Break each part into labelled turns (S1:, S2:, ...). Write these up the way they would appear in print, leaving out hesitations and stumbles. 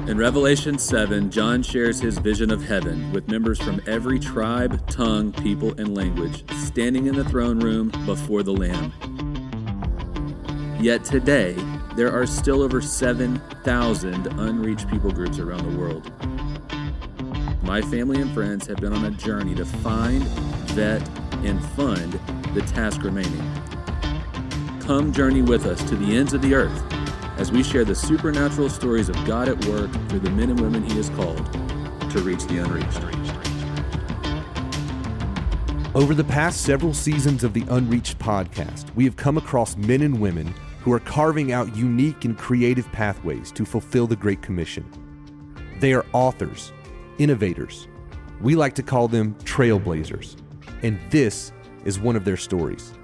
S1: In Revelation 7, John shares his vision of heaven with members from every tribe, tongue, people, and language standing in the throne room before the Lamb. Yet today, there are still over 7,000 unreached people groups around the world. My family and friends have been on a journey to find, vet, and fund the task remaining. Come journey with us to the ends of the earth as we share the supernatural stories of God at work through the men and women He has called to reach the unreached.
S2: Over the past several seasons of the Unreached podcast, we have come across men and women who are carving out unique and creative pathways to fulfill the Great Commission. They are authors, innovators. We like to call them trailblazers, and this is one of their stories.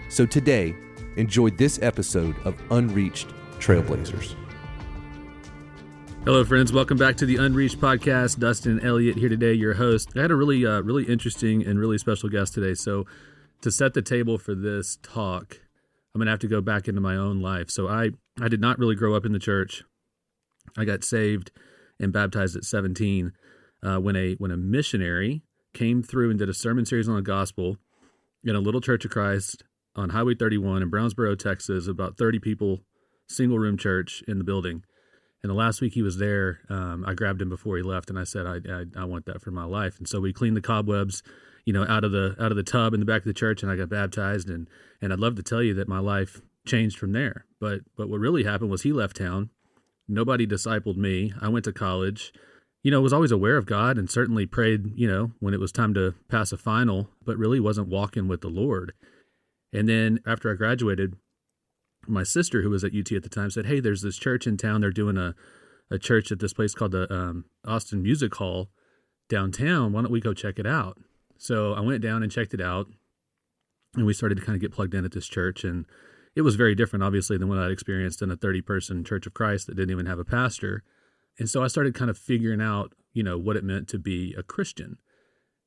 S2: So today, enjoy this episode of Unreached Trailblazers.
S1: Hello, friends. Welcome back to the Unreached podcast. Dustin Elliott here today, your host. I had a really interesting and really special guest today. So to set the table for this talk, I'm going to have to go back into my own life. So I did not really grow up in the church. I got saved and baptized at 17 when a missionary came through and did a sermon series on the gospel in a little Church of Christ on Highway 31 in Brownsboro, Texas, about 30 people, single room church in the building. And the last week he was there, I grabbed him before he left, and I said, I want that for my life. And so we cleaned the cobwebs, out of the tub in the back of the church, and I got baptized. And I'd love to tell you that my life changed from there. But what really happened was he left town. Nobody discipled me. I went to college. Was always aware of God and certainly prayed, when it was time to pass a final, but really wasn't walking with the Lord. And then after I graduated, my sister, who was at UT at the time, said, hey, there's this church in town. They're doing a church at this place called the Austin Music Hall downtown. Why don't we go check it out? So I went down and checked it out, and we started to kind of get plugged in at this church. And it was very different, obviously, than what I'd experienced in a 30-person Church of Christ that didn't even have a pastor. And so I started kind of figuring out, what it meant to be a Christian.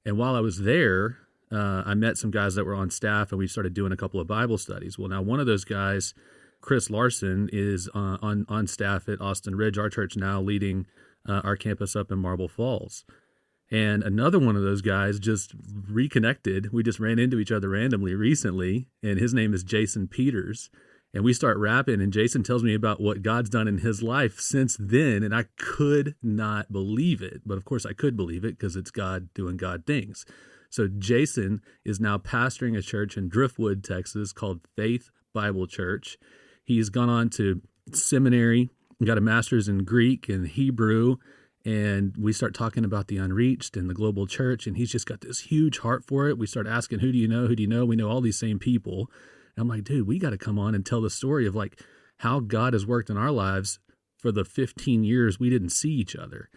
S1: And while I was there, I met some guys that were on staff, and we started doing a couple of Bible studies. Well, now one of those guys, Chris Larson, is on staff at Austin Ridge, our church now, leading our campus up in Marble Falls. And another one of those guys just reconnected. We just ran into each other randomly recently, and his name is Jason Peters. And we start rapping, and Jason tells me about what God's done in his life since then, and I could not believe it. But of course I could believe it because it's God doing God things. So Jason is now pastoring a church in Driftwood, Texas called Faith Bible Church. He's gone on to seminary, got a master's in Greek and Hebrew, and we start talking about the unreached and the global church, and he's just got this huge heart for it. We start asking, who do you know? Who do you know? We know all these same people. And I'm like, dude, we got to come on and tell the story of like how God has worked in our lives for the 15 years we didn't see each other.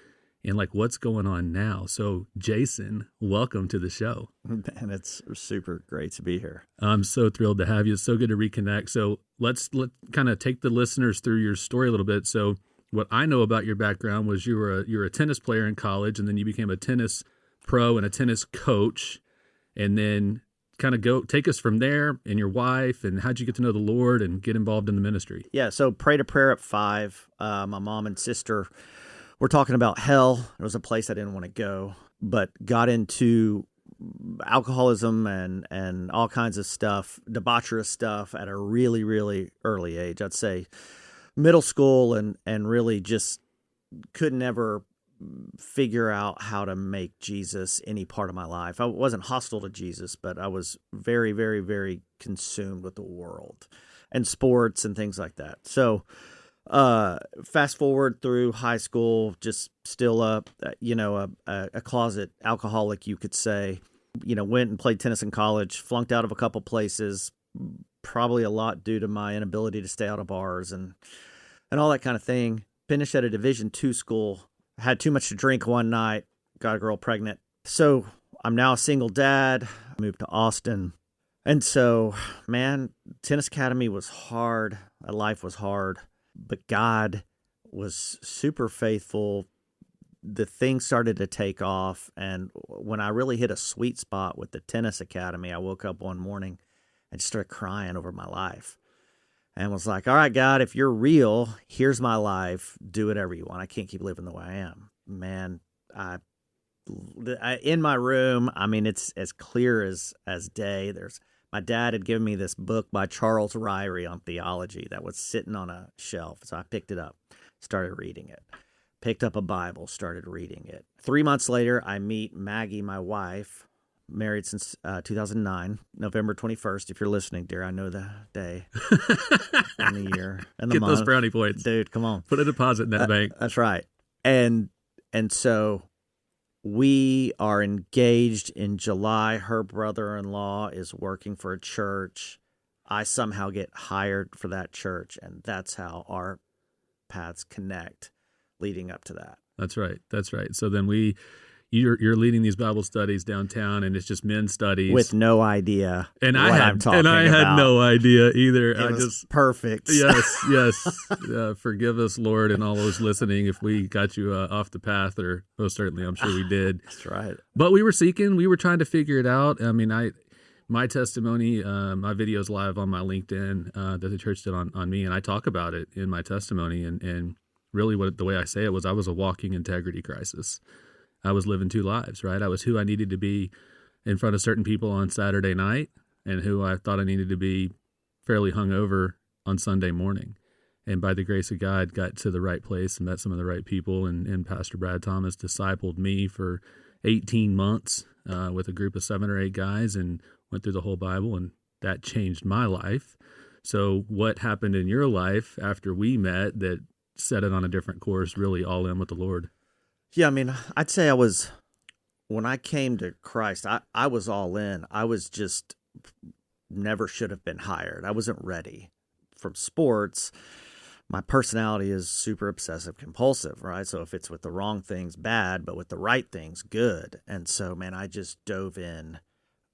S1: And like, what's going on now? So, Jason, welcome to the show.
S3: And it's super great to be here.
S1: I'm so thrilled to have you. It's so good to reconnect. So let's kind of take the listeners through your story a little bit. So what I know about your background was you were a tennis player in college, and then you became a tennis pro and a tennis coach, and then kind of take us from there, and your wife, and how'd you get to know the Lord and get involved in the ministry?
S3: Yeah, so prayed a prayer at 5. My mom and sister we're talking about hell. It was a place I didn't want to go, but got into alcoholism and all kinds of stuff, debaucherous stuff at a really, really early age. I'd say middle school, and really just couldn't ever figure out how to make Jesus any part of my life. I wasn't hostile to Jesus, but I was very, very, very consumed with the world and sports and things like that. So fast forward through high school, just still a closet alcoholic, you could say. Went and played tennis in college, flunked out of a couple places, probably a lot due to my inability to stay out of bars and all that kind of thing. Finished at a Division II school, had too much to drink one night, got a girl pregnant. So I'm now a single dad, moved to Austin. And so, man, tennis academy was hard. Life was hard. But God was super faithful. The thing started to take off. And when I really hit a sweet spot with the tennis academy, I woke up one morning and just started crying over my life. and was like, all right, God, if you're real, here's my life. Do whatever you want. I can't keep living the way I am. Man, I in my room, I mean, it's as clear as day. My dad had given me this book by Charles Ryrie on theology that was sitting on a shelf. So I picked it up, started reading it. Picked up a Bible, started reading it. 3 months later, I meet Maggie, my wife, married since 2009, November 21st. If you're listening, dear, I know the day and the year and the
S1: Get
S3: month.
S1: those brownie points.
S3: Dude, come on.
S1: Put a deposit in that bank.
S3: That's right. And so we are engaged in July. Her brother-in-law is working for a church. I somehow get hired for that church, and that's how our paths connect leading up to that.
S1: That's right. So then you're leading these Bible studies downtown, and it's just men's studies
S3: With no idea
S1: I'm talking about. Had no idea either.
S3: It was perfect.
S1: Yes. Forgive us, Lord, and all those listening if we got you off the path, or most certainly I'm sure we did.
S3: That's right.
S1: But we were trying to figure it out. I mean, my testimony, my video's live on my LinkedIn that the church did on me, and I talk about it in my testimony, and really the way I say it was I was a walking integrity crisis. I was living two lives, right? I was who I needed to be in front of certain people on Saturday night and who I thought I needed to be fairly hungover on Sunday morning. And by the grace of God, got to the right place and met some of the right people. And Pastor Brad Thomas discipled me for 18 months with a group of 7 or 8 guys and went through the whole Bible, and that changed my life. So what happened in your life after we met that set it on a different course, really all in with the Lord?
S3: Yeah, I mean, I'd say when I came to Christ, I was all in. I was just never should have been hired. I wasn't ready. From sports, my personality is super obsessive compulsive, right? So if it's with the wrong things, bad, but with the right things, good. And so, man, I just dove in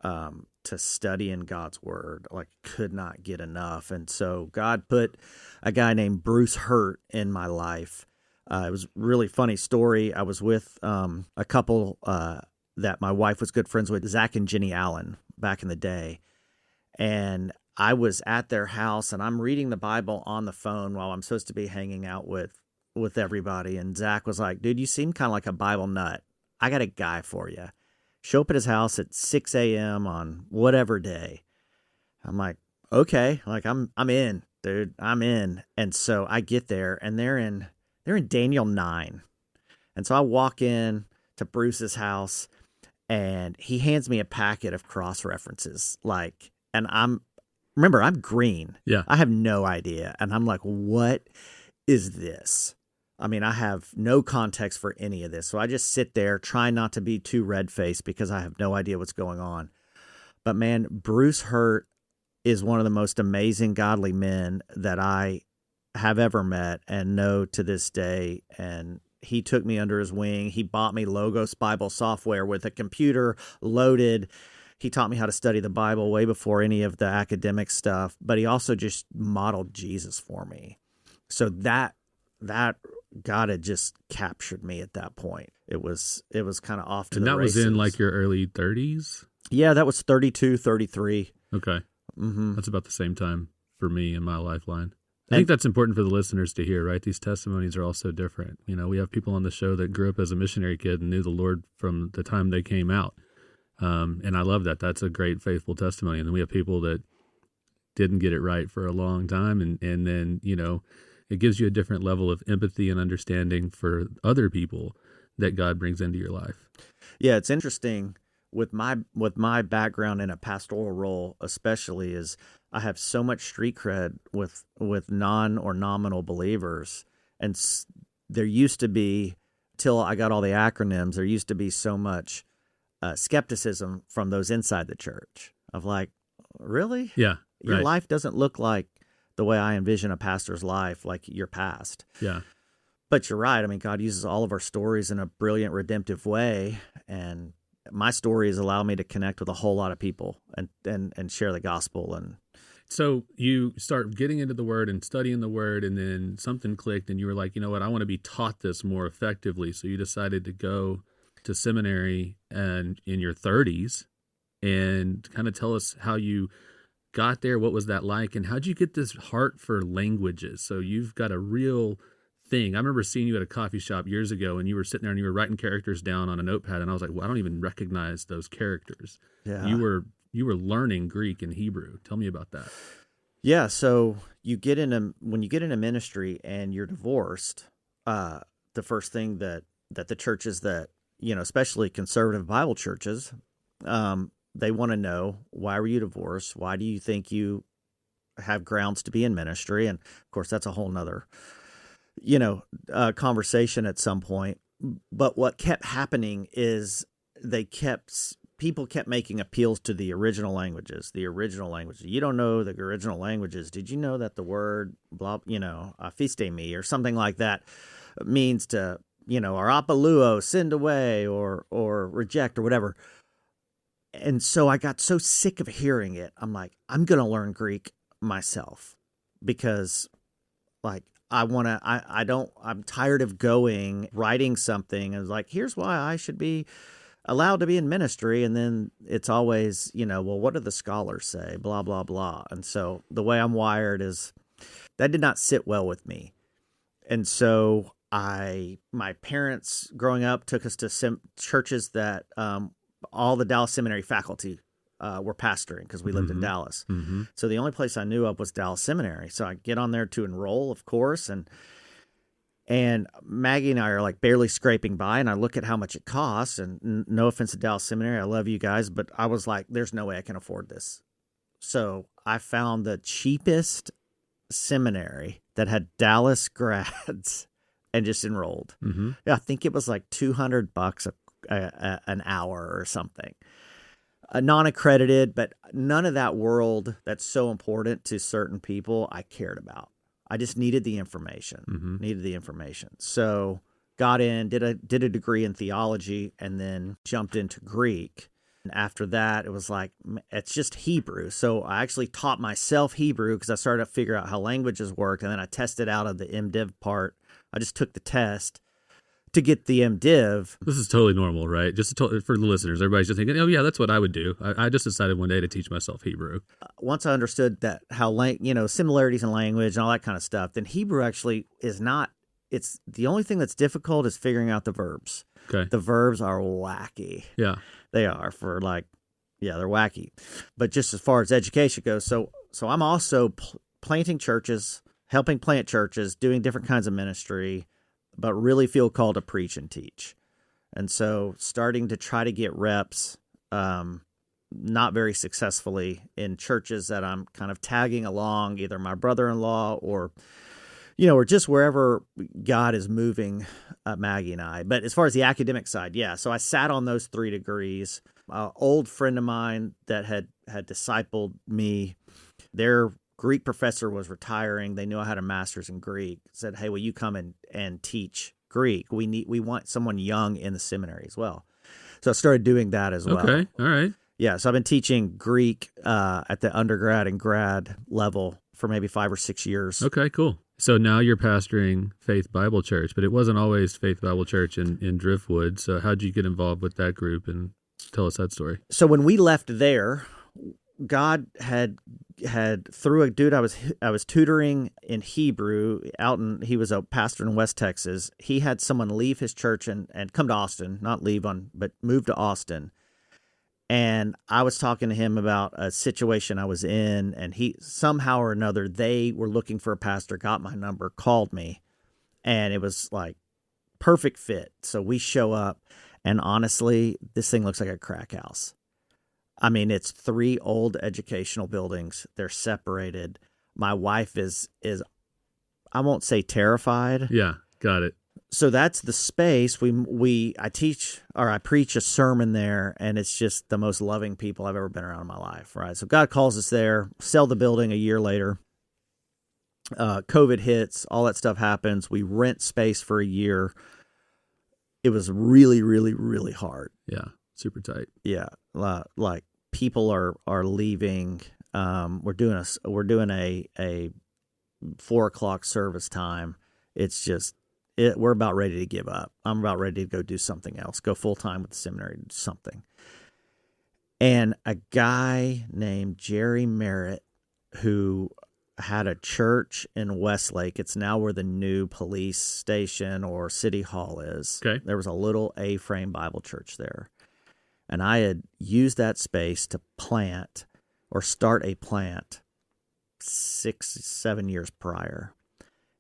S3: to studying God's word, like could not get enough. And so God put a guy named Bruce Hurt in my life. It was a really funny story. I was with a couple that my wife was good friends with, Zach and Jenny Allen, back in the day. And I was at their house, and I'm reading the Bible on the phone while I'm supposed to be hanging out with everybody. And Zach was like, dude, you seem kind of like a Bible nut. I got a guy for you. Show up at his house at 6 a.m. on whatever day. I'm like, okay, like I'm in, dude, I'm in. And so I get there, and they're in Daniel 9. And so I walk in to Bruce's house, and he hands me a packet of cross references. And I'm green.
S1: Yeah.
S3: I have no idea. And I'm like, what is this? I mean, I have no context for any of this. So I just sit there, try not to be too red-faced because I have no idea what's going on. But man, Bruce Hurt is one of the most amazing godly men that I have ever met and know to this day. And he took me under his wing. He bought me Logos Bible software with a computer loaded. He taught me how to study the Bible way before any of the academic stuff, but he also just modeled Jesus for me. So that God had just captured me at that point. It was kind of off to the races.
S1: And that was in like your early 30s?
S3: Yeah, that was 32, 33.
S1: Okay.
S3: Mm-hmm.
S1: That's about the same time for me in my lifeline. I think that's important for the listeners to hear, right? These testimonies are all so different. You know, we have people on the show that grew up as a missionary kid and knew the Lord from the time they came out. And I love that. That's a great, faithful testimony. And then we have people that didn't get it right for a long time. And then, you know, it gives you a different level of empathy and understanding for other people that God brings into your life.
S3: Yeah, it's interesting with my background in a pastoral role, especially, is I have so much street cred with non or nominal believers. And there used to be, till I got all the acronyms, there used to be so much skepticism from those inside the church of like, really?
S1: Yeah.
S3: Your
S1: right.
S3: life doesn't look like the way I envision a pastor's life, like your past.
S1: Yeah.
S3: But you're right. I mean, God uses all of our stories in a brilliant, redemptive way. And my story has allowed me to connect with a whole lot of people and share the gospel. And
S1: so you start getting into the Word and studying the Word, and then something clicked, and you were like, you know what, I want to be taught this more effectively. So you decided to go to seminary and in your 30s, and kind of tell us how you got there? What was that like? And how'd you get this heart for languages? So you've got a real thing. I remember seeing you at a coffee shop years ago, and you were sitting there and you were writing characters down on a notepad, and I was like, well, I don't even recognize those characters.
S3: Yeah.
S1: You were learning Greek and Hebrew. Tell me about that.
S3: Yeah. So when you get into ministry and you're divorced, the first thing that the churches that, especially conservative Bible churches, they want to know, why were you divorced? Why do you think you have grounds to be in ministry? And of course, that's a whole nother, conversation at some point. But what kept happening is people kept making appeals to the original languages. You don't know the original languages. Did you know that the word blah, fiste me or something like that means to, or apaluo, send away or reject or whatever. And so I got so sick of hearing it. I'm like, I'm going to learn Greek myself because I'm tired of writing something and like, here's why I should be allowed to be in ministry. And then it's always, well, what do the scholars say? Blah, blah, blah. And so the way I'm wired is that did not sit well with me. And so my parents growing up took us to churches that all the Dallas Seminary faculty were pastoring because we lived in Dallas. Mm-hmm. So the only place I knew of was Dallas Seminary. So I get on there to enroll, of course, and Maggie and I are like barely scraping by, and I look at how much it costs, and no offense to Dallas Seminary, I love you guys, but I was like, there's no way I can afford this. So I found the cheapest seminary that had Dallas grads and just enrolled. Mm-hmm. Yeah, I think it was like $200 an hour or something. Non-accredited, but none of that world that's so important to certain people I cared about. I just needed the information. So got in, did a degree in theology, and then jumped into Greek. And after that, it was like, it's just Hebrew. So I actually taught myself Hebrew because I started to figure out how languages work. And then I tested out of the MDiv part. I just took the test to get the MDiv.
S1: This is totally normal, right? Just for the listeners, everybody's just thinking, oh yeah, that's what I would do. I just decided one day to teach myself Hebrew.
S3: Once I understood that how similarities in language and all that kind of stuff, then Hebrew actually is not. It's the only thing that's difficult is figuring out the verbs.
S1: Okay,
S3: the verbs are wacky.
S1: Yeah,
S3: they are they're wacky. But just as far as education goes, so I'm also planting churches, helping plant churches, doing different kinds of ministry, but really feel called to preach and teach. And so starting to try to get reps, not very successfully, in churches that I'm kind of tagging along, either my brother-in-law or just wherever God is moving Maggie and I. But as far as the academic side, yeah. So I sat on those 3 degrees. An old friend of mine that had discipled me, their Greek professor was retiring. They knew I had a master's in Greek. Said, "Hey, will you come and teach Greek? We want someone young in the seminary as well." So I started doing that as well.
S1: Okay, all right.
S3: Yeah, so I've been teaching Greek at the undergrad and grad level for maybe 5 or 6 years.
S1: Okay, cool. So now you're pastoring Faith Bible Church, but it wasn't always Faith Bible Church in Driftwood. So how'd you get involved with that group, and tell us that story?
S3: So when we left there, God had through a dude I was tutoring in Hebrew he was a pastor in West Texas. He had someone leave his church and come to Austin, not leave but move to Austin. And I was talking to him about a situation I was in, and he somehow or another, they were looking for a pastor, got my number, called me, and it was like perfect fit. So we show up, and honestly, this thing looks like a crack house. I mean, it's 3 old educational buildings. They're separated. My wife is I won't say terrified.
S1: Yeah, got it.
S3: So that's the space I preach a sermon there, and it's just the most loving people I've ever been around in my life, right? So God calls us there, sell the building a year later. COVID hits, all that stuff happens. We rent space for a year. It was really, really, really hard.
S1: Yeah, super tight.
S3: Yeah, like people are leaving. We're doing a 4:00 service time. It's just we're about ready to give up. I'm about ready to go do something else. Go full time with the seminary, do something. And a guy named Jerry Merritt who had a church in Westlake. It's now where the new police station or city hall is.
S1: Okay.
S3: There was a little A-frame Bible church there. And I had used that space to plant or start a plant 6-7 years prior.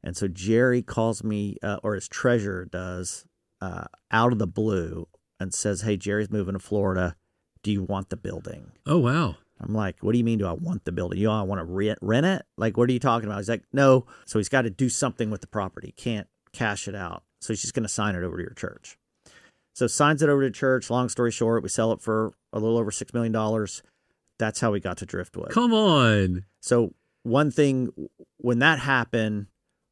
S3: And so Jerry calls me, or his treasurer does, out of the blue and says, "Hey, Jerry's moving to Florida. Do you want the building?"
S1: Oh, wow.
S3: I'm like, "What do you mean, do I want the building? You want to rent it? Like, what are you talking about?" He's like, "No." So he's got to do something with the property. Can't cash it out. So he's just going to sign it over to your church. So signs it over to church. Long story short, we sell it for a little over $6 million. That's how we got to Driftwood.
S1: Come on.
S3: So one thing, when that happened,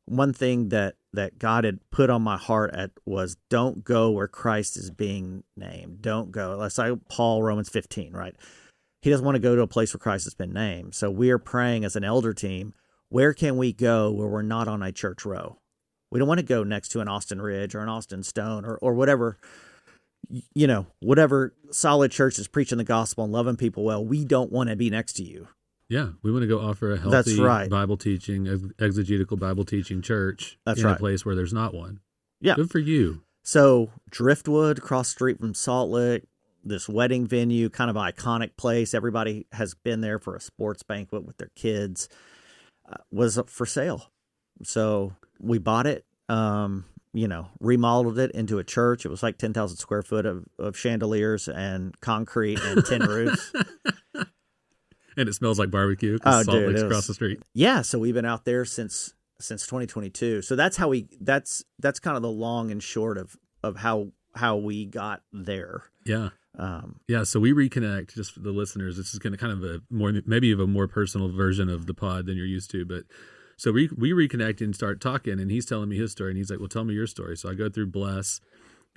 S3: one thing that God had put on my heart was don't go where Christ is being named. Don't go. Let's say Paul, Romans 15, right? He doesn't want to go to a place where Christ has been named. So we are praying as an elder team, where can we go where we're not on a church row? We don't want to go next to an Austin Ridge or an Austin Stone or whatever, whatever solid church is preaching the gospel and loving people well. We don't want to be next to you.
S1: Yeah, we want to go offer a healthy
S3: That's right.
S1: Bible teaching, exegetical Bible teaching church
S3: That's
S1: in
S3: right.
S1: a place where there's not one.
S3: Yeah.
S1: Good for you.
S3: So Driftwood, across the street from Salt Lick, this wedding venue, kind of iconic place. Everybody has been there for a sports banquet with their kids, was up for sale. So we bought it, remodeled it into a church. It was like 10,000 square foot of chandeliers and concrete and tin roofs.
S1: And it smells like barbecue because Salt Lake's across the street.
S3: Yeah, so we've been out there since 2022. So that's how that's kind of the long and short of how we got there.
S1: Yeah. So we reconnect, just for the listeners. This is going to kind of maybe a more personal version of the pod than you're used to. But so we reconnect and start talking, and he's telling me his story, and he's like, "Well, tell me your story." So I go through Bless,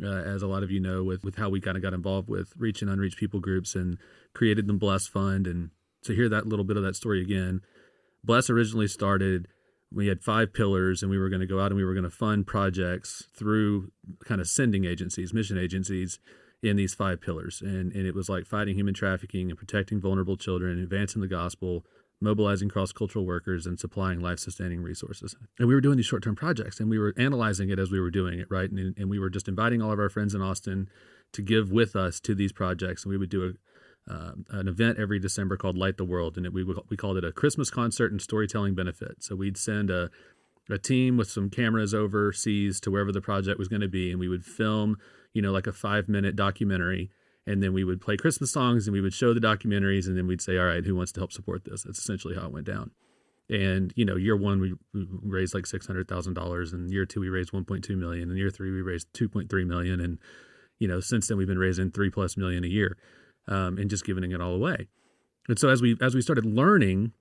S1: as a lot of you know, with how we kind of got involved with Reach and Unreached people groups and created the Bless Fund. And to hear that little bit of that story again, Bless originally started, we had 5 pillars, and we were going to go out and we were going to fund projects through kind of sending agencies, mission agencies, in these 5 pillars. And it was like fighting human trafficking and protecting vulnerable children, advancing the gospel, mobilizing cross-cultural workers, and supplying life-sustaining resources. And we were doing these short-term projects, and we were analyzing it as we were doing it, right? And we were just inviting all of our friends in Austin to give with us to these projects. And we would do an event every December called Light the World, and we called it a Christmas concert and storytelling benefit. So we'd send a team with some cameras overseas to wherever the project was going to be, and we would film, like a 5-minute documentary, and then we would play Christmas songs, and we would show the documentaries, and then we'd say, "All right, who wants to help support this?" That's essentially how it went down. And year 1 we raised like $600,000, and year 2 we raised $1.2 million, and year 3 we raised $2.3 million, and since then we've been raising $3+ million a year. And just giving it all away. And so as we started learning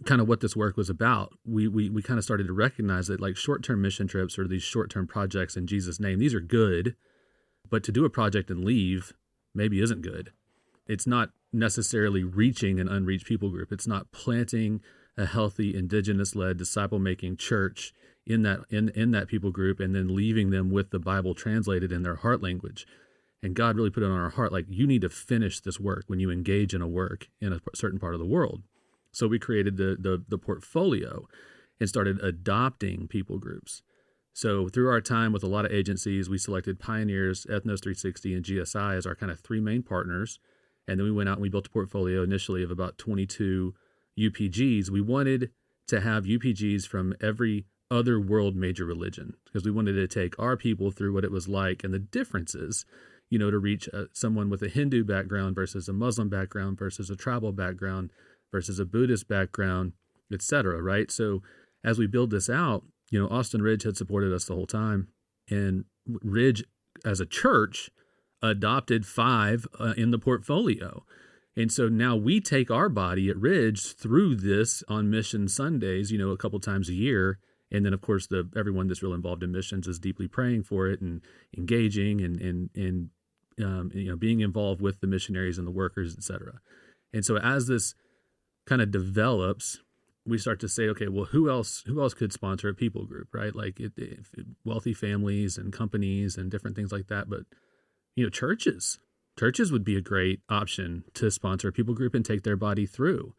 S1: kind of what this work was about, we kind of started to recognize that like short-term mission trips or these short-term projects in Jesus' name, these are good, but to do a project and leave maybe isn't good. It's not necessarily reaching an unreached people group. It's not planting a healthy indigenous-led disciple-making church in that people group and then leaving them with the Bible translated in their heart language. And God really put it on our heart, like, you need to finish this work when you engage in a work in a certain part of the world. So we created the portfolio and started adopting people groups. So through our time with a lot of agencies, we selected Pioneers, Ethnos 360, and GSI as our kind of 3 main partners. And then we went out and we built a portfolio initially of about 22 UPGs. We wanted to have UPGs from every other world major religion because we wanted to take our people through what it was like and the differences, to reach someone with a Hindu background versus a Muslim background versus a tribal background versus a Buddhist background, et cetera, right? So as we build this out, Austin Ridge had supported us the whole time, and Ridge as a church adopted 5 in the portfolio. And so now we take our body at Ridge through this on Mission Sundays, a couple times a year. And then, of course, everyone that's real involved in missions is deeply praying for it and engaging and being involved with the missionaries and the workers, et cetera. And so as this kind of develops, we start to say, okay, well, who else could sponsor a people group, right? Like wealthy families and companies and different things like that. But, churches would be a great option to sponsor a people group and take their body through.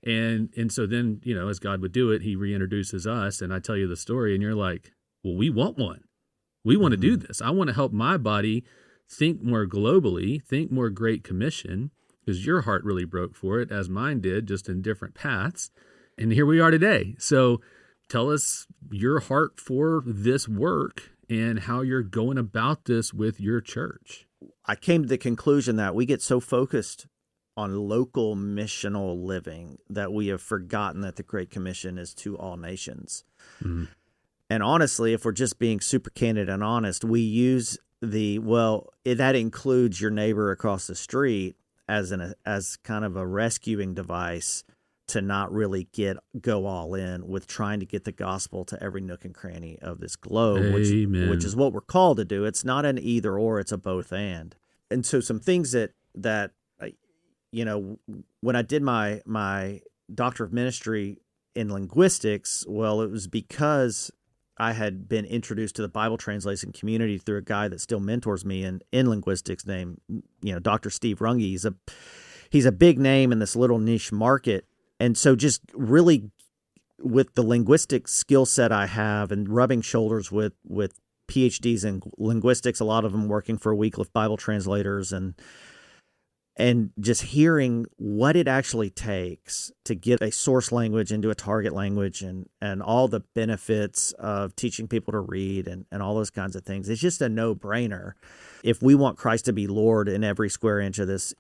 S1: And so then, as God would do it, he reintroduces us, and I tell you the story, and you're like, well, we want one. We want to do this. I want to help my body think more globally, think more Great Commission, because your heart really broke for it, as mine did, just in different paths. And here we are today. So tell us your heart for this work and how you're going about this with your church.
S3: I came to the conclusion that we get so focused on local missional living that we have forgotten that the Great Commission is to all nations. Mm-hmm. And honestly, if we're just being super candid and honest, we use that includes your neighbor across the street as kind of a rescuing device to not really go all in with trying to get the gospel to every nook and cranny of this globe, which is what we're called to do. It's not an either or, it's a both and. And so some things that when I did my Doctor of Ministry in linguistics, well, it was because I had been introduced to the Bible translation community through a guy that still mentors me in linguistics named, Dr. Steve Runge. He's a big name in this little niche market. And so just really with the linguistic skill set I have and rubbing shoulders with PhDs in linguistics, a lot of them working for Wycliffe Bible translators, and just hearing what it actually takes to get a source language into a target language and all the benefits of teaching people to read and all those kinds of things. It's just a no-brainer. If we want Christ to be Lord in every square inch of this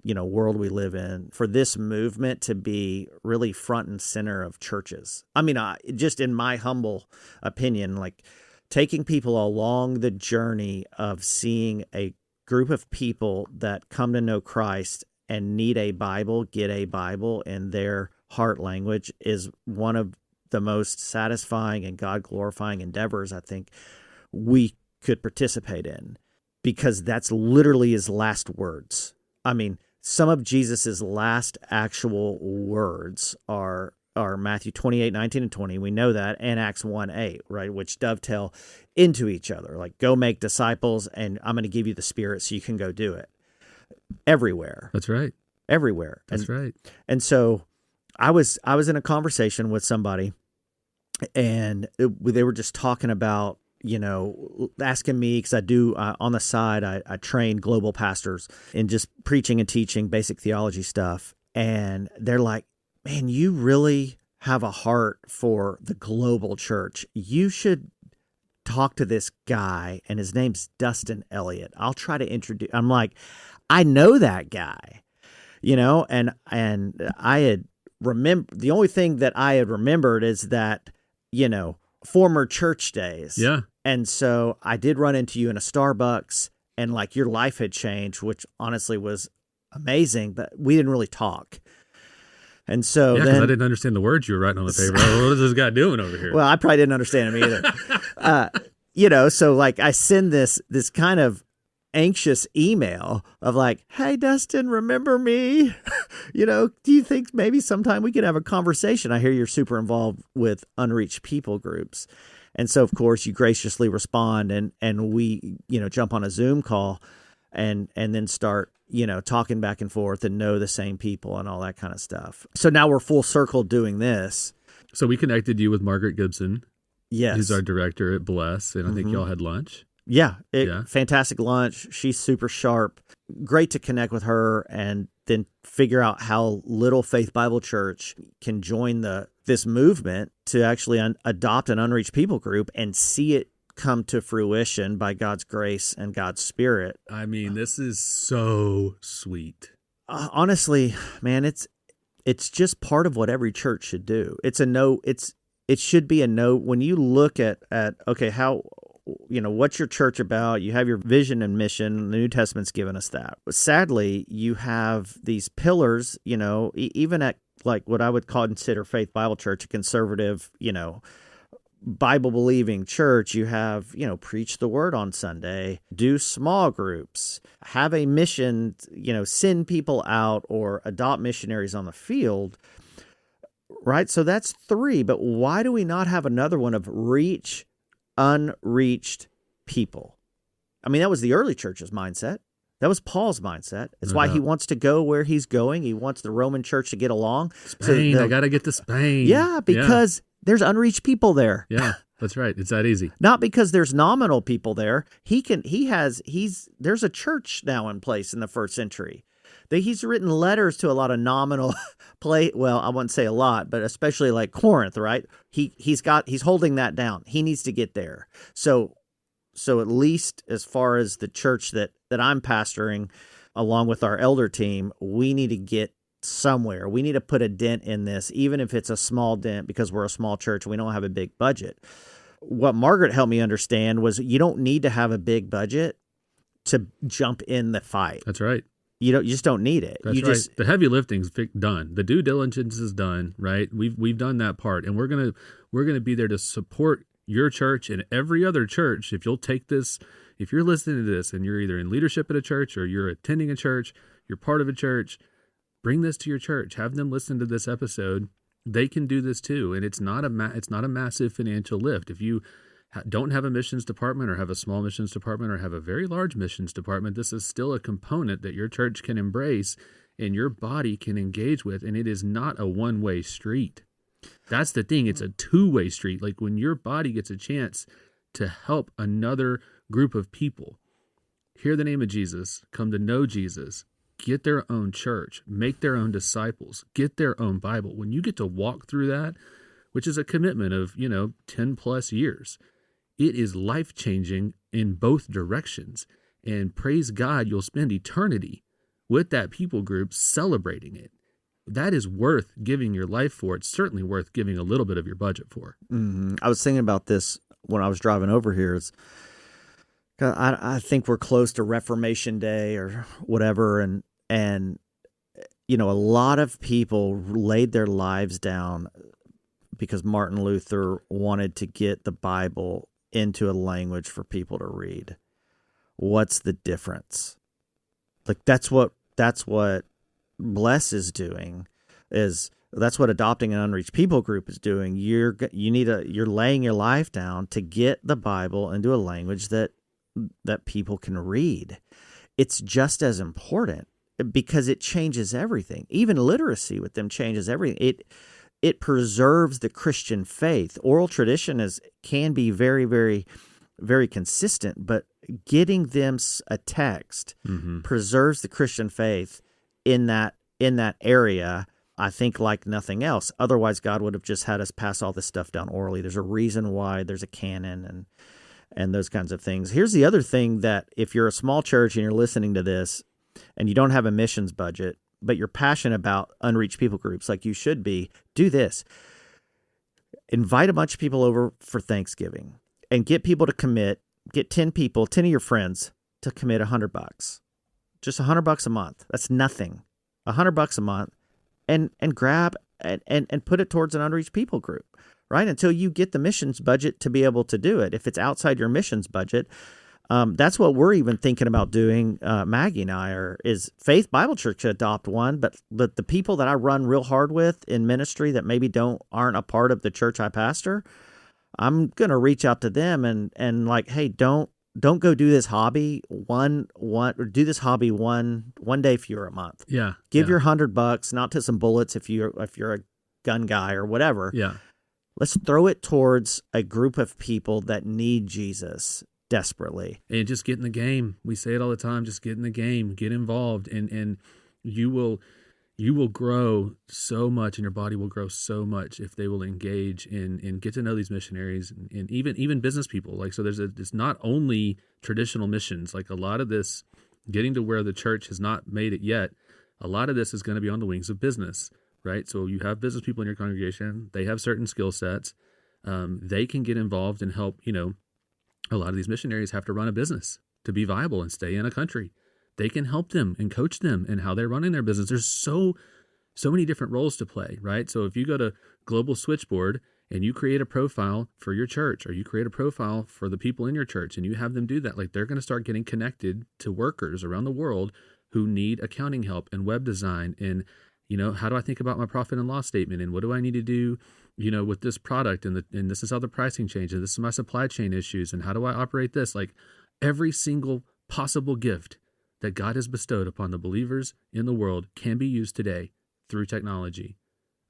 S3: world we live in, for this movement to be really front and center of churches. I mean, just in my humble opinion, like taking people along the journey of seeing a group of people that come to know Christ and need a Bible, get a Bible in their heart language is one of the most satisfying and God-glorifying endeavors I think we could participate in, because that's literally his last words. I mean, some of Jesus's last actual words are Matthew 28:19-20. We know that, and Acts 1:8, right, which dovetail into each other. Like, go make disciples, and I'm going to give you the Spirit so you can go do it. Everywhere.
S1: That's right.
S3: Everywhere.
S1: That's right.
S3: And so I was in a conversation with somebody, and they were just talking about, asking me, because I do, on the side, I train global pastors in just preaching and teaching basic theology stuff. And they're like, man, you really have a heart for the global church. You should talk to this guy, and his name's Dustin Elliott. I'll try to introduce. I'm like, I know that guy, and I had the only thing that I had remembered is that, former church days.
S1: Yeah.
S3: And so I did run into you in a Starbucks, and like your life had changed, which honestly was amazing, but we didn't really talk. And so
S1: because I didn't understand the words you were writing on the paper. What is this guy doing over here?
S3: Well, I probably didn't understand him either. So like I send this kind of anxious email of like, hey, Dustin, remember me? Do you think maybe sometime we could have a conversation? I hear you're super involved with unreached people groups. And so, of course, you graciously respond, and we, jump on a Zoom call and then start, talking back and forth and know the same people and all that kind of stuff. So now we're full circle doing this.
S1: So we connected you with Margaret Gibson.
S3: Yes.
S1: Who's our director at Bless, and I think y'all had lunch.
S3: Yeah, fantastic lunch. She's super sharp. Great to connect with her and then figure out how Little Faith Bible Church can join this movement to actually adopt an unreached people group and see it come to fruition by God's grace and God's Spirit.
S1: I mean, this is so sweet.
S3: Honestly, man, it's just part of what every church should do. It should be a no. When you look at okay, how, what's your church about? You have your vision and mission. The New Testament's given us that. But sadly, you have these pillars, even at like what I would consider Faith Bible Church, a conservative, Bible-believing church. You have, preach the word on Sunday, do small groups, have a mission, send people out or adopt missionaries on the field, right? So that's 3. But why do we not have another one of reach unreached people? I mean, that was the early church's mindset. That was Paul's mindset. It's
S1: No
S3: why
S1: doubt.
S3: he wants to go where he's going. He wants the Roman church to get along.
S1: Spain,
S3: So
S1: I got to get to Spain.
S3: yeah, because there's unreached people there.
S1: Yeah, that's right. It's that easy.
S3: Not because there's nominal people there. There's a church now in place in the first century. He's written letters to a lot of nominal well, I wouldn't say a lot, but especially like Corinth, right? He's holding that down. He needs to get there. So at least as far as the church that I'm pastoring, along with our elder team, we need to get somewhere. We need to put a dent in this, even if it's a small dent, because we're a small church and we don't have a big budget. What Margaret helped me understand was you don't need to have a big budget to jump in the fight.
S1: That's right.
S3: You just don't need it.
S1: That's right. The heavy lifting's done. The due diligence is done, right? We've done that part, and we're gonna be there to support your church and every other church. If you'll take this, if you're listening to this and you're either in leadership at a church or you're attending a church, you're part of a church, bring this to your church. Have them listen to this episode. They can do this too, and it's not a massive financial lift. If you don't have a missions department or have a small missions department or have a very large missions department, this is still a component that your church can embrace and your body can engage with, and it is not a one-way street. That's the thing. It's a two-way street. Like when your body gets a chance to help another group of people hear the name of Jesus, come to know Jesus, get their own church, make their own disciples, get their own Bible. When you get to walk through that, which is a commitment of, 10 plus years, it is life-changing in both directions. And praise God, you'll spend eternity with that people group celebrating it. That is worth giving your life for. It's certainly worth giving a little bit of your budget for.
S3: Mm-hmm. I was thinking about this when I was driving over here. I think we're close to Reformation Day or whatever, and a lot of people laid their lives down because Martin Luther wanted to get the Bible into a language for people to read. What's the difference? Like that's what Bless is doing. That's what adopting an unreached people group is doing. You're laying your life down to get the Bible into a language that people can read. It's just as important because it changes everything. Even literacy with them changes everything. It preserves the Christian faith. Oral tradition can be very, very, very consistent, but getting them a text preserves the Christian faith in that area, I think, like nothing else. Otherwise, God would have just had us pass all this stuff down orally. There's a reason why there's a canon and those kinds of things. Here's the other thing, that if you're a small church and you're listening to this and you don't have a missions budget, but you're passionate about unreached people groups like you should be, do this. Invite a bunch of people over for Thanksgiving and get people to commit. Get 10 people, 10 of your friends to commit $100. Just $100 a month. That's nothing. $100 a month, and grab and put it towards an unreached people group, right? Until you get the missions budget to be able to do it. If it's outside your missions budget, that's what we're even thinking about doing. Maggie and I is Faith Bible Church to adopt one, but the people that I run real hard with in ministry that maybe aren't a part of the church I pastor, I'm gonna reach out to them and like, hey, don't go do this hobby one day fewer a month.
S1: Yeah.
S3: Give your $100, not to some bullets if you're a gun guy or whatever.
S1: Yeah.
S3: Let's throw it towards a group of people that need Jesus desperately.
S1: And just get in the game. We say it all the time. Just get in the game. Get involved, and you will grow so much, and your body will grow so much if they will engage and get to know these missionaries and even business people. Like, so it's not only traditional missions. Like, a lot of this, getting to where the church has not made it yet, a lot of this is going to be on the wings of business, right? So you have business people in your congregation. They have certain skill sets. They can get involved and help. A lot of these missionaries have to run a business to be viable and stay in a country. They can help them and coach them in how they're running their business. There's so many different roles to play, right? So if you go to Global Switchboard and you create a profile for your church, or you create a profile for the people in your church, and you have them do that, like, they're going to start getting connected to workers around the world who need accounting help and web design. And, how do I think about my profit and loss statement? And what do I need to do, with this product? And this is how the pricing changes. This is my supply chain issues. And how do I operate this? Like, every single possible gift that God has bestowed upon the believers in the world can be used today through technology.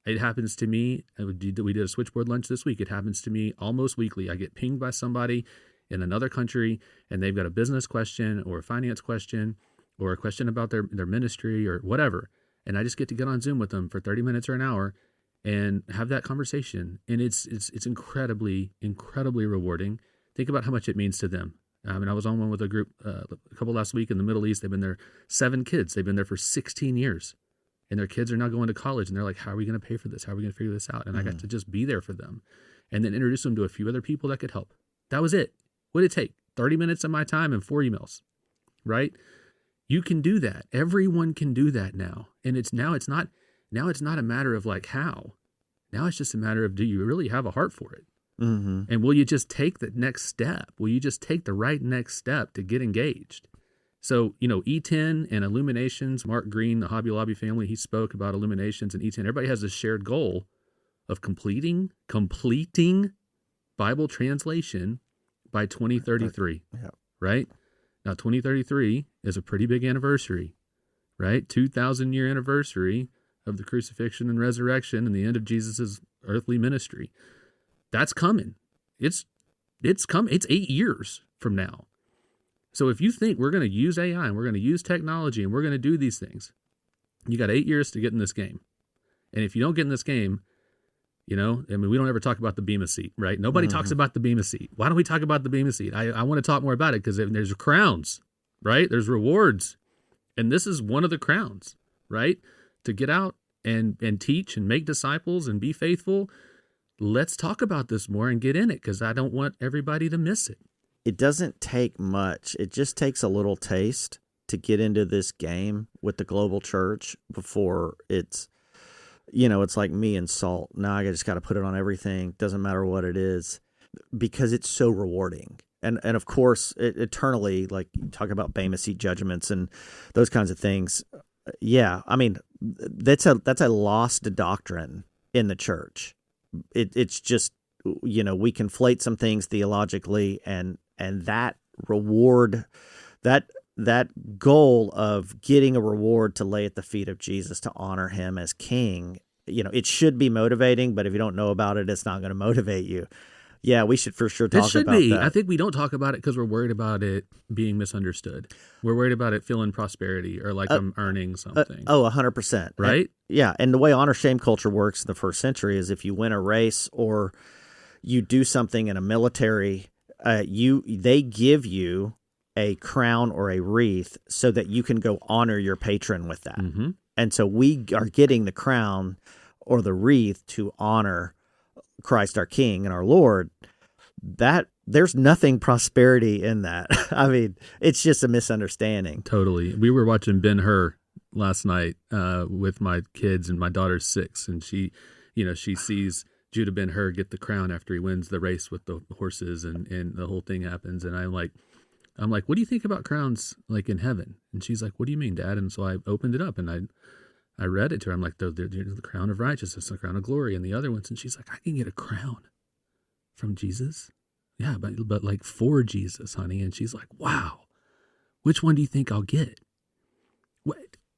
S1: It happens to me. We did a switchboard lunch this week. It happens to me almost weekly. I get pinged by somebody in another country, and they've got a business question or a finance question or a question about their ministry or whatever. And I just get to get on Zoom with them for 30 minutes or an hour and have that conversation. And it's incredibly, incredibly rewarding. Think about how much it means to them. I was on one with a group, a couple last week in the Middle East. They've been there, 7 kids. They've been there for 16 years. And their kids are now going to college. And they're like, how are we going to pay for this? How are we going to figure this out? And I got to just be there for them and then introduce them to a few other people that could help. That was it. What did it take? 30 minutes of my time and 4 emails, right? You can do that. Everyone can do that now. And it's not a matter of like how. Now it's just a matter of, do you really have a heart for it? Mm-hmm. And will you just take the next step? Will you just take the right next step to get engaged? So, E10 and Illuminations, Mark Green, the Hobby Lobby family, he spoke about Illuminations and E10. Everybody has a shared goal of completing Bible translation by 2033, right? Now, 2033 is a pretty big anniversary, right? 2,000-year anniversary of the crucifixion and resurrection and the end of Jesus' earthly ministry. That's coming. It's coming. It's 8 years from now. So if you think we're going to use AI and we're going to use technology and we're going to do these things, you got 8 years to get in this game. And if you don't get in this game, we don't ever talk about the Bema seat, right? Nobody talks about the Bema seat. Why don't we talk about the Bema seat? I want to talk more about it because there's crowns, right? There's rewards. And this is one of the crowns, right? To get out and teach and make disciples and be faithful. Let's talk about this more and get in it because I don't want everybody to miss it.
S3: It doesn't take much. It just takes a little taste to get into this game with the global church before it's like me and salt. Now I just got to put it on everything. Doesn't matter what it is because it's so rewarding. And of course, eternally, like you talk about Bema seat judgments and those kinds of things. Yeah, I mean, that's a lost doctrine in the church. It's just, we conflate some things theologically and that reward, that goal of getting a reward to lay at the feet of Jesus to honor him as king, it should be motivating, but if you don't know about it, it's not going to motivate you. Yeah, we should for sure talk about that.
S1: It should be. I think we don't talk about it because we're worried about it being misunderstood. We're worried about it feeling prosperity or like I'm earning something.
S3: 100%.
S1: Right?
S3: Yeah, and the way honor-shame culture works in the first century is if you win a race or you do something in a military, they give you a crown or a wreath so that you can go honor your patron with that. Mm-hmm. And so we are getting the crown or the wreath to honor Christ our King and our Lord. That there's nothing prosperity in that. I mean, it's just a misunderstanding.
S1: Totally. We were watching Ben-Hur last night with my kids, and my daughter's 6, and she sees Judah Ben-Hur get the crown after he wins the race with the horses, and the whole thing happens. And I'm like, what do you think about crowns like in heaven? And she's like, what do you mean, Dad? And so I opened it up and I read it to her. I'm like, the crown of righteousness, the crown of glory, and the other ones. And she's like, I can get a crown from Jesus. Yeah, but like for Jesus, honey. And she's like, wow, which one do you think I'll get?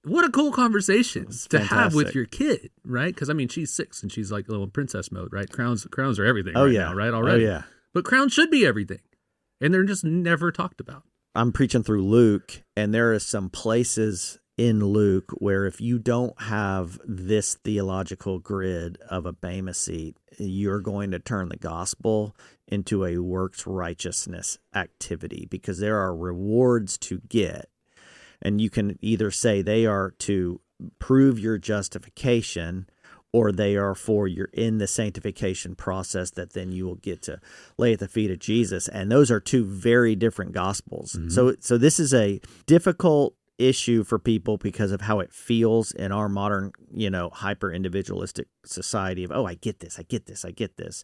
S1: What a cool conversation to have with your kid, right? Because I mean, she's 6 and she's like a little princess mode, right? Crowns are everything now, right? Already.
S3: Oh, yeah.
S1: But crowns should be everything. And they're just never talked about.
S3: I'm preaching through Luke, and there are some places in Luke where if you don't have this theological grid of a Bema seat, you're going to turn the gospel into a works righteousness activity because there are rewards to get. And you can either say they are to prove your justification or they are for you're in the sanctification process that then you will get to lay at the feet of Jesus. And those are two very different gospels. Mm-hmm. So this is a difficult issue for people because of how it feels in our modern, hyper individualistic society of, oh, I get this.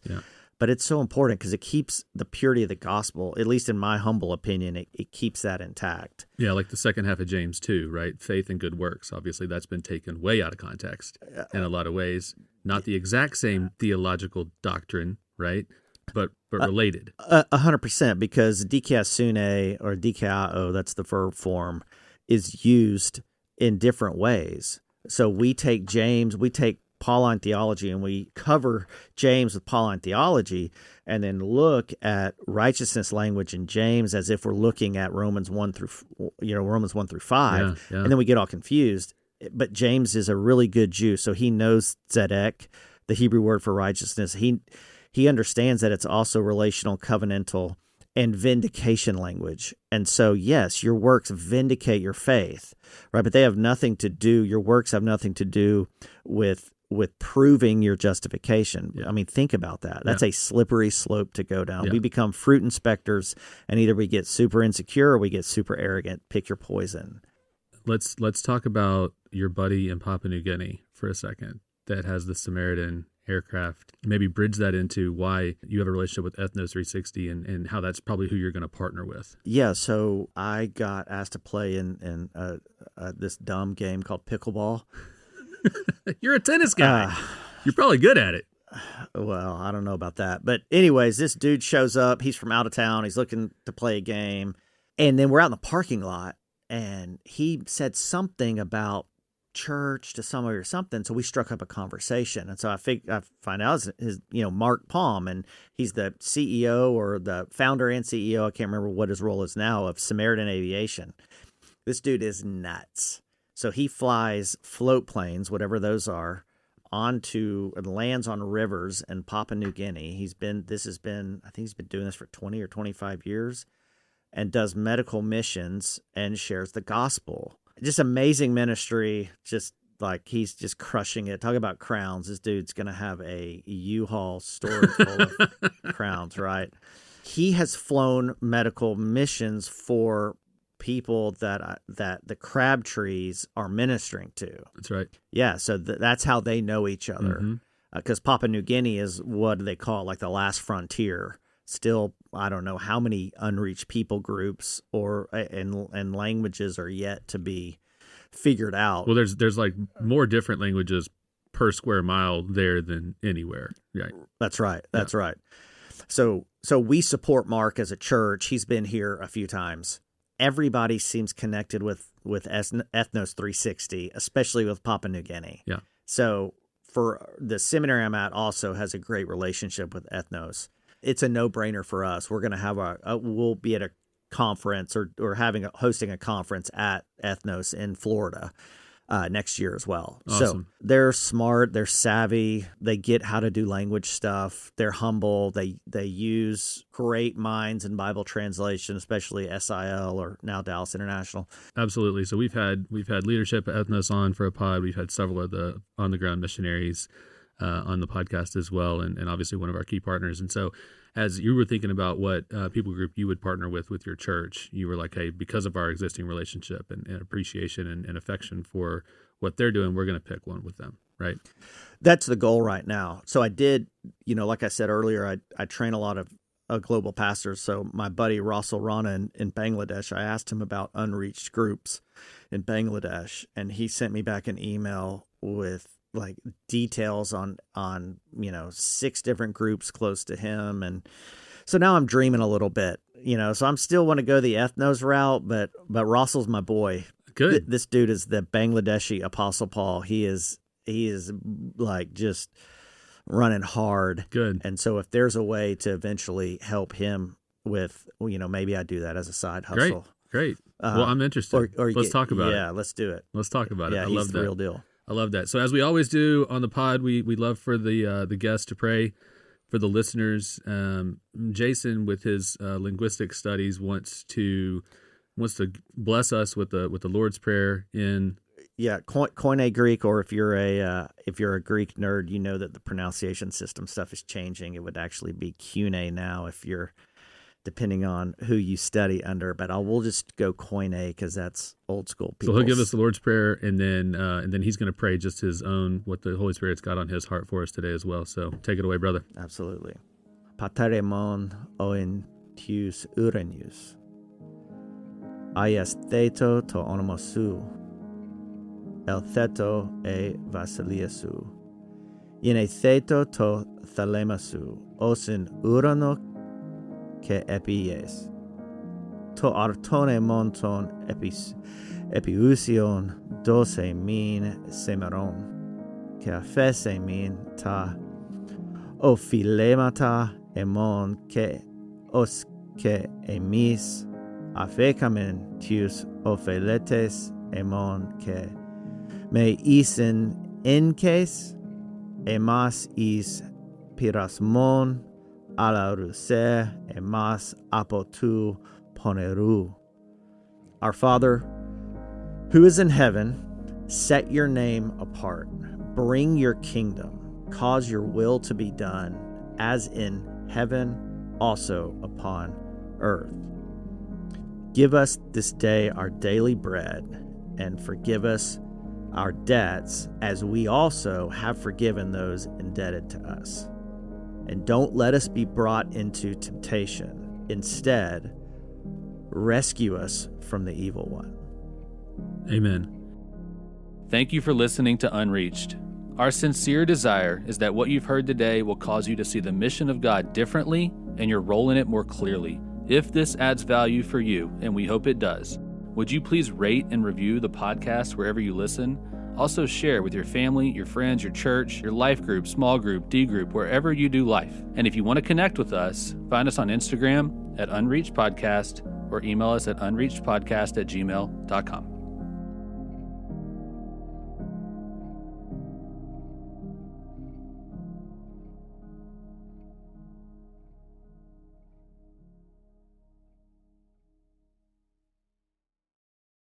S1: Yeah.
S3: But it's so important because it keeps the purity of the gospel, at least in my humble opinion, it keeps that intact.
S1: Yeah, like the second half of James 2, right? Faith and good works. Obviously, that's been taken way out of context in a lot of ways. Not the exact same theological doctrine, right? But related.
S3: 100%, because dikaiosune or dikaiō, that's the verb form, is used in different ways. So we take Pauline theology, and we cover James with Pauline theology, and then look at righteousness language in James as if we're looking at Romans 1 through 5, and then we get all confused. But James is a really good Jew, so he knows tzedek, the Hebrew word for righteousness. He understands that it's also relational, covenantal, and vindication language. And so, yes, your works vindicate your faith, right? But your works have nothing to do with proving your justification. I mean, think about that. That's a slippery slope to go down. We become fruit inspectors, and either we get super insecure or we get super arrogant. Pick your poison.
S1: Let's talk about your buddy in Papua New Guinea for a second that has the Samaritan aircraft. Maybe bridge that into why you have a relationship with Ethnos 360 and how that's probably who you're going to partner with.
S3: Yeah, so I got asked to play in this dumb game called pickleball.
S1: You're a tennis guy. You're probably good at it.
S3: Well, I don't know about that. But anyways, this dude shows up. He's from out of town. He's looking to play a game. And then we're out in the parking lot, and he said something about church to somebody or something. So we struck up a conversation. And so I find out his Mark Palm, and he's the CEO or the founder and CEO. I can't remember what his role is now, of Samaritan Aviation. This dude is nuts. So he flies float planes, whatever those are, onto and lands on rivers in Papua New Guinea. I think he's been doing this for 20 or 25 years, and does medical missions and shares the gospel. Just amazing ministry. Just like, he's just crushing it. Talk about crowns. This dude's going to have a U-Haul storage full of crowns, right? He has flown medical missions for people that the crab trees are ministering to.
S1: That's right.
S3: Yeah, so that's how they know each other. Because Papua New Guinea is what they call like the last frontier. Still, I don't know how many unreached people groups and languages are yet to be figured out.
S1: Well, there's like more different languages per square mile there than anywhere. Right.
S3: That's right. That's right. So we support Mark as a church. He's been here a few times. Everybody seems connected with Ethnos 360, especially with Papua New Guinea.
S1: Yeah.
S3: So for the seminary I'm at also has a great relationship with Ethnos. It's a no-brainer for us. We're going to have we'll be at a conference or hosting a conference at Ethnos in Florida next year as well.
S1: Awesome.
S3: So they're smart, they're savvy, they get how to do language stuff, they're humble, they use great minds in Bible translation, especially SIL or now Dallas International.
S1: Absolutely. So we've had leadership at Ethnos on for a pod. We've had several of the on-the-ground missionaries on the podcast as well, and obviously one of our key partners. And so as you were thinking about what people group you would partner with your church, you were like, hey, because of our existing relationship and appreciation and affection for what they're doing, we're going to pick one with them, right?
S3: That's the goal right now. So I did, like I said earlier, I train a lot of global pastors. So my buddy Russell Rana in Bangladesh, I asked him about unreached groups in Bangladesh, and he sent me back an email with like details on 6 different groups close to him. And so now I'm dreaming a little bit, so I'm still want to go the Ethnos route, but Russell's my boy.
S1: Good.
S3: This dude is the Bangladeshi Apostle Paul. He is like just running hard.
S1: Good.
S3: And so if there's a way to eventually help him with, maybe I do that as a side hustle.
S1: Great. Well, I'm interested. Let's talk about it.
S3: Yeah, let's do it.
S1: Let's talk about it. I
S3: he's
S1: love
S3: the
S1: that.
S3: real deal.
S1: I love that. So as we always do on the pod, we love for the guests to pray for the listeners. Jason, with his linguistic studies, wants to bless us with the Lord's Prayer in
S3: Koine Greek, or if you're a Greek nerd, you know that the pronunciation system stuff is changing. It would actually be Kune now if you're depending on who you study under, but we'll just go Koine because that's old school people.
S1: So he'll give us the Lord's Prayer, and then he's going to pray just his own, what the Holy Spirit's got on his heart for us today as well. So take it away, brother.
S3: Absolutely. Pateremon oin tius urenius. Ayas theto to onomosu. El theto e vasiliasu. Yene theto to thalemasu. Osin urano ke epies. To artone monton epiusion 12,000 semeron, que afesemin ta ophilemata emon que os que emis afecamen tius opheletes emon que me isen enkes emas is pirasmon ala ruse emas apotu poneru. Our Father, who is in heaven, set your name apart. Bring your kingdom. Cause your will to be done, as in heaven, also upon earth. Give us this day our daily bread, and forgive us our debts, as we also have forgiven those indebted to us. And don't let us be brought into temptation. Instead, rescue us from the evil one.
S1: Amen. Thank you for listening to Unreached. Our sincere desire is that what you've heard today will cause you to see the mission of God differently and your role in it more clearly. If this adds value for you, and we hope it does, would you please rate and review the podcast wherever you listen? Also share with your family, your friends, your church, your life group, small group, D group, wherever you do life. And if you want to connect with us, find us on Instagram at Unreached Podcast or email us at unreachedpodcast@gmail.com.